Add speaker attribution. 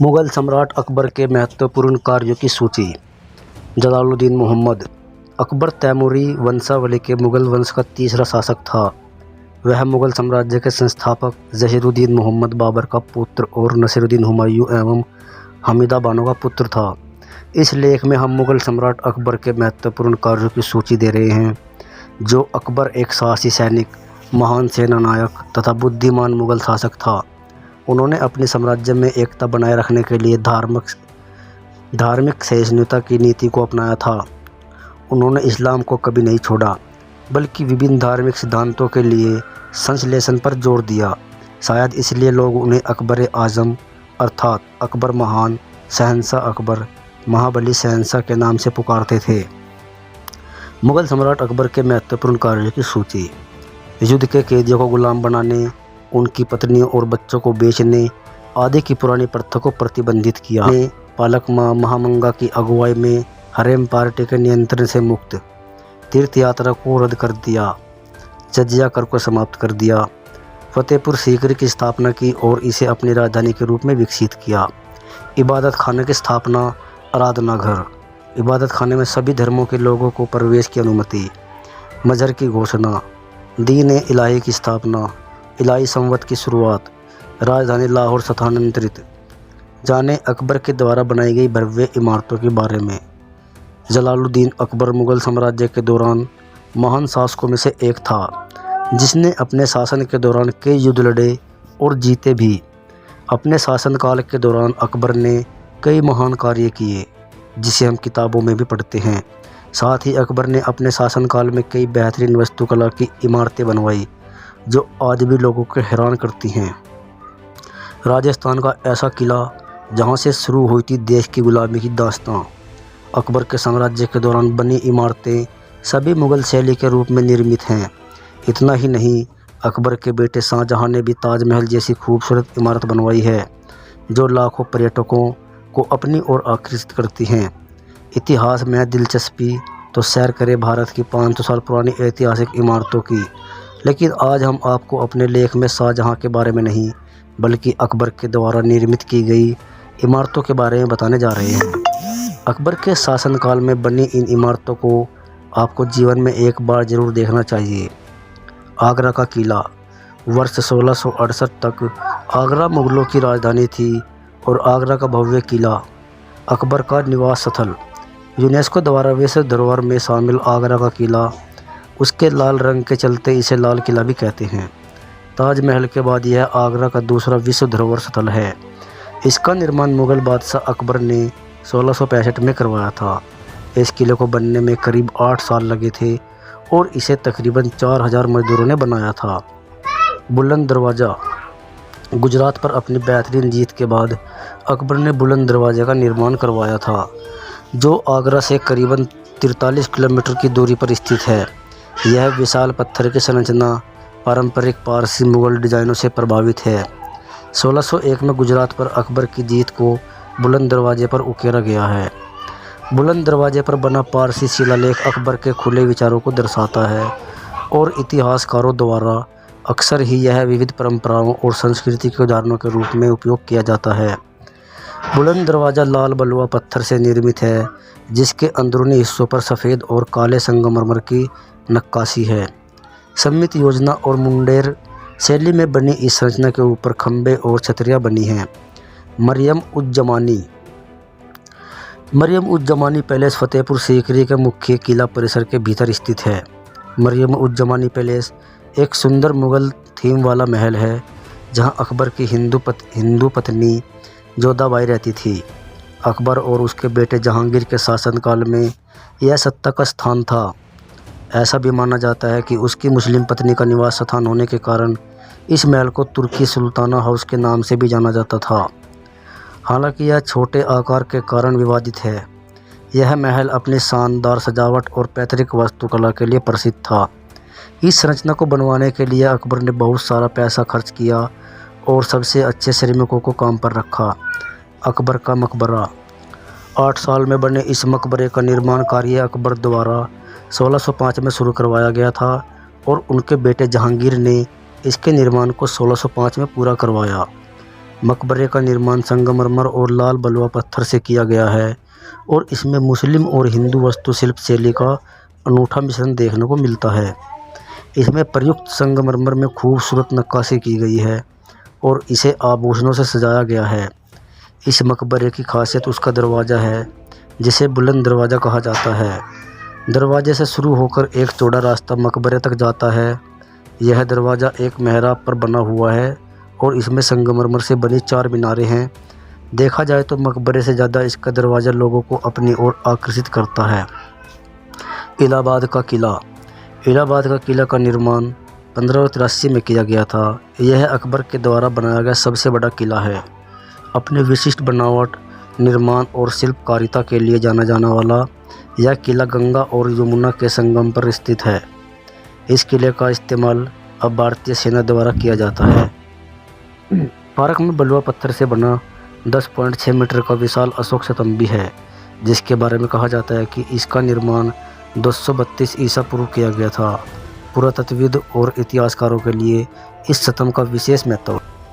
Speaker 1: मुग़ल सम्राट अकबर के महत्वपूर्ण कार्यों की सूची। जलालुद्दीन मोहम्मद अकबर तैमूरी वंशावली के मुग़ल वंश का तीसरा शासक था। वह मुग़ल साम्राज्य के संस्थापक ज़हीरुद्दीन मोहम्मद बाबर का पुत्र और नसीरुद्दीन हुमायूं एवं हमीदा बानो का पुत्र था। इस लेख में हम मुग़ल सम्राट अकबर के महत्वपूर्ण कार्यों की सूची दे रहे हैं। जो अकबर एक साहसी सैनिक, महान सेना नायक तथा बुद्धिमान मुग़ल शासक था। उन्होंने अपने साम्राज्य में एकता बनाए रखने के लिए धार्मिक सहिष्णुता की नीति को अपनाया था। उन्होंने इस्लाम को कभी नहीं छोड़ा, बल्कि विभिन्न धार्मिक सिद्धांतों के लिए संश्लेषण पर जोर दिया। शायद इसलिए लोग उन्हें अकबर आज़म अर्थात अकबर महान, शहंशाह अकबर, महाबली शहंशाह के नाम से पुकारते थे। मुग़ल सम्राट अकबर के महत्वपूर्ण कार्यों की सूची। युद्ध के कैदियों को गुलाम बनाने, उनकी पत्नियों और बच्चों को बेचने आदि की पुरानी प्रथा को प्रतिबंधित किया। पालक माँ महामंगा की अगुवाई में हरेम पार्टी के नियंत्रण से मुक्त, तीर्थ यात्रा को रद्द कर दिया, जजिया कर को समाप्त कर दिया, फतेहपुर सीकरी की स्थापना की और इसे अपनी राजधानी के रूप में विकसित किया। इबादत खाने की स्थापना, आराधना घर, इबादत खाने में सभी धर्मों के लोगों को प्रवेश की अनुमति, मजहर की घोषणा, दीन इलाही की स्थापना, इलाही संवत की शुरुआत, राजधानी लाहौर स्थानांतरित। जाने अकबर के द्वारा बनाई गई भव्य इमारतों के बारे में। जलालुद्दीन अकबर मुग़ल साम्राज्य के दौरान महान शासकों में से एक था, जिसने अपने शासन के दौरान कई युद्ध लड़े और जीते भी। अपने शासनकाल के दौरान अकबर ने कई महान कार्य किए, जिसे हम किताबों में भी पढ़ते हैं। साथ ही अकबर ने अपने शासनकाल में कई बेहतरीन वास्तुकला की इमारतें बनवाई, जो आज भी लोगों को हैरान करती हैं। राजस्थान का ऐसा किला जहां से शुरू हुई थी देश की गुलामी की दास्तां। अकबर के साम्राज्य के दौरान बनी इमारतें सभी मुग़ल शैली के रूप में निर्मित हैं। इतना ही नहीं, अकबर के बेटे शाहजहां ने भी ताजमहल जैसी खूबसूरत इमारत बनवाई है, जो लाखों पर्यटकों को अपनी ओर आकर्षित करती हैं। इतिहास में दिलचस्पी तो सैर करें भारत की 500 साल पुरानी ऐतिहासिक इमारतों की। लेकिन आज हम आपको अपने लेख में शाहजहां के बारे में नहीं, बल्कि अकबर के द्वारा निर्मित की गई इमारतों के बारे में बताने जा रहे हैं। अकबर के शासनकाल में बनी इन इमारतों को आपको जीवन में एक बार ज़रूर देखना चाहिए। आगरा का किला। वर्ष 1668 तक आगरा मुग़लों की राजधानी थी और आगरा का भव्य किला अकबर का निवास स्थल। यूनेस्को द्वारा विश्व धरोहर में शामिल आगरा का किला, उसके लाल रंग के चलते इसे लाल किला भी कहते हैं। ताजमहल के बाद यह आगरा का दूसरा विश्व धरोहर स्थल है। इसका निर्माण मुग़ल बादशाह अकबर ने 1665 में करवाया था। इस किले को बनने में करीब 8 साल लगे थे और इसे तकरीबन 4000 मजदूरों ने बनाया था। बुलंद दरवाज़ा। गुजरात पर अपनी बेहतरीन जीत के बाद अकबर ने बुलंद दरवाज़े का निर्माण करवाया था, जो आगरा से करीबन 43 किलोमीटर की दूरी पर स्थित है। यह विशाल पत्थर की संरचना पारंपरिक पारसी मुग़ल डिज़ाइनों से प्रभावित है। 1601 में गुजरात पर अकबर की जीत को बुलंद दरवाजे पर उकेरा गया है। बुलंद दरवाजे पर बना पारसी शिलालेख अकबर के खुले विचारों को दर्शाता है और इतिहासकारों द्वारा अक्सर ही यह विविध परंपराओं और संस्कृति के उदाहरणों के रूप में उपयोग किया जाता है। बुलंद दरवाज़ा लाल बलुआ पत्थर से निर्मित है, जिसके अंदरूनी हिस्सों पर सफ़ेद और काले संगमरमर की नक्काशी है। सममित योजना और मुंडेर शैली में बनी इस संरचना के ऊपर खंभे और छतरियाँ बनी हैं। मरियम उज़ ज़मानी पैलेस फतेहपुर सीकरी के मुख्य किला परिसर के भीतर स्थित है। मरियम उज़ ज़मानी पैलेस एक सुंदर मुग़ल थीम वाला महल है, जहां अकबर की हिंदू पत्नी जोधाबाई रहती थी। अकबर और उसके बेटे जहांगीर के शासनकाल में यह सत्ता का स्थान था। ऐसा भी माना जाता है कि उसकी मुस्लिम पत्नी का निवास स्थान होने के कारण इस महल को तुर्की सुल्ताना हाउस के नाम से भी जाना जाता था। हालांकि यह छोटे आकार के कारण विवादित है। यह महल अपनी शानदार सजावट और पैतृक वास्तुकला के लिए प्रसिद्ध था। इस संरचना को बनवाने के लिए अकबर ने बहुत सारा पैसा खर्च किया और सबसे अच्छे श्रमिकों को काम पर रखा। अकबर का मकबरा। 8 साल में बने इस मकबरे का निर्माण कार्य अकबर द्वारा 1605 में शुरू करवाया गया था और उनके बेटे जहांगीर ने इसके निर्माण को 1605 में पूरा करवाया। मकबरे का निर्माण संगमरमर और लाल बलुआ पत्थर से किया गया है और इसमें मुस्लिम और हिंदू वास्तुशिल्प शैली का अनूठा मिश्रण देखने को मिलता है। इसमें प्रयुक्त संगमरमर में खूबसूरत नक्काशी की गई है और इसे आभूषणों से सजाया गया है। इस मकबरे की खासियत उसका दरवाज़ा है, जिसे बुलंद दरवाज़ा कहा जाता है। दरवाजे से शुरू होकर एक चौड़ा रास्ता मकबरे तक जाता है। यह दरवाज़ा एक मेहराब पर बना हुआ है और इसमें संगमरमर से बनी 4 मीनारें हैं। देखा जाए तो मकबरे से ज़्यादा इसका दरवाज़ा लोगों को अपनी ओर आकर्षित करता है। इलाहाबाद का किला। इलाहाबाद का किला का निर्माण 1583 में किया गया था। यह अकबर के द्वारा बनाया गया सबसे बड़ा किला है। अपने विशिष्ट बनावट, निर्माण और शिल्पकारिता के लिए जाना जाने वाला यह किला गंगा और यमुना के संगम पर स्थित है। इस किले का इस्तेमाल अब भारतीय सेना द्वारा किया जाता है। पार्क में बलुआ पत्थर से बना 10.6 मीटर का विशाल अशोक स्तंभ भी है, जिसके बारे में कहा जाता है कि इसका निर्माण 232 ईसा पूर्व किया गया था। पुरातत्वविद और इतिहासकारों के लिए इस स्तंभ का विशेष महत्व है।